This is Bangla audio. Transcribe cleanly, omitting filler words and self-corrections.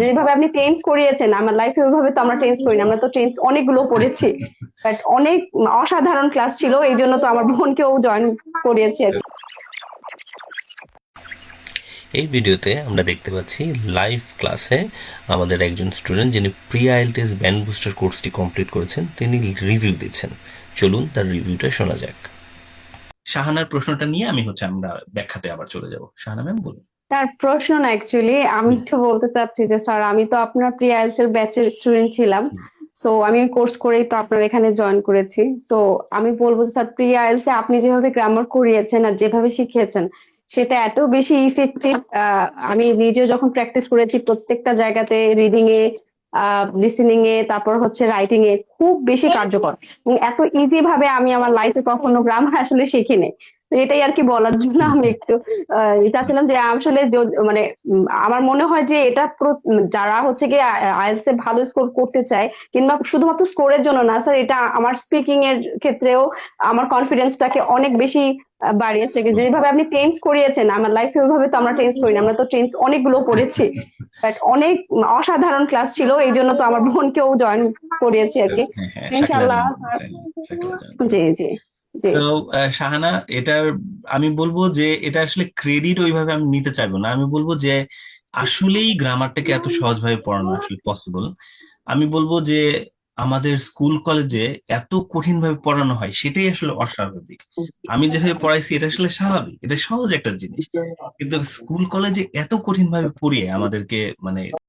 যেভাবে আপনি টেন্স করিয়েছেন আমার লাইফে, ওইভাবে তো আমরা টেন্স করি না। আমরা তো টেন্স অনেকগুলো পড়েছি, বাট অনেক অসাধারণ ক্লাস ছিল, এই জন্য তো আমার বোনকেও জয়েন করিয়েছি আর কি। এই ভিডিওতে আমরা দেখতে পাচ্ছি লাইভ ক্লাসে আমাদের একজন স্টুডেন্ট যিনি প্রি আইএলটিএস ব্যান্ড বুস্টার কোর্সটি কমপ্লিট করেছেন তিনি রিভিউ দিচ্ছেন। চলুন তার রিভিউটা শোনা যাক। শাহানার প্রশ্নটা নিয়ে আমরা ব্যাখ্যাতে আবার চলে যাব। শাহানা ম্যাম বলুন। তার প্রশ্ন না, অ্যাকচুয়ালি আমি হুম, একটু বলতে চাচ্ছি যে স্যার, আমি তো আপনার প্রি আইএলটিএস এর ব্যাচের স্টুডেন্ট ছিলাম। হুম। সো আমি কোর্স করেই তো আপনার এখানে জয়েন করেছি। সো আমি বলবো যে স্যার, প্রি আইএলটিএস এ আপনি যেভাবে গ্রামার করিয়েছেন আর যেভাবে শিখিয়েছেন সেটা এত বেশি ইফেক্টিভ। আমি নিজেও যখন প্র্যাকটিস করেছি প্রত্যেকটা জায়গাতে, রিডিং এ, লিসেনিং এ, তারপর হচ্ছে রাইটিং এ, খুব বেশি কার্যকর। এবং এত ইজি ভাবে আমি আমার লাইফে কখনো গ্রামার আসলে শিখিনি। তো এটাই আর কি বলার জন্য আমি একটু চাচ্ছিলাম যে আসলে মানে আমার মনে হয় যে এটা যারা হচ্ছে গিয়ে আইএলটিএস এ ভালো স্কোর করতে চায়, কিংবা শুধুমাত্র স্কোরের জন্য না স্যার, এটা আমার স্পিকিং এর ক্ষেত্রেও আমার কনফিডেন্সটাকে অনেক বেশি বাড়িয়েছে। যেভাবে আপনি টেন্স করিয়েছেন আমার লাইফে, ওইভাবে তো আমরা টেন্স করি না। আমরা তো টেন্স অনেকগুলো পড়েছি, বাট অনেক অসাধারণ ক্লাস ছিল, এই জন্য তো আমার বোনকেও জয়েন করিয়েছি আর কি। হ্যাঁ, হ্যাঁ, শাকিলা ইনশাল্লাহ জানান। স্যার। শাকিলা জানান। জি জি জি। সো শাহানা, এটার আমি বলবো যে এটা আসলে ক্রেডিট ওইভাবে আমি নিতে চাইবো না। আমি বলবো যে আসলেই গ্রামারটাকে এত সহজভাবে পড়ানো আসলে পসিবল। আমি বলবো যে আমাদের স্কুল কলেজে এত কঠিন ভাবে পড়ানো হয় সেটাই আসলে অস্বাভাবিক। আমি যেভাবে পড়াইছি এটা আসলে স্বাভাবিক, এটা সহজ একটা জিনিস। কিন্তু স্কুল কলেজে এত কঠিন ভাবে পড়িয়ে আমাদেরকে মানে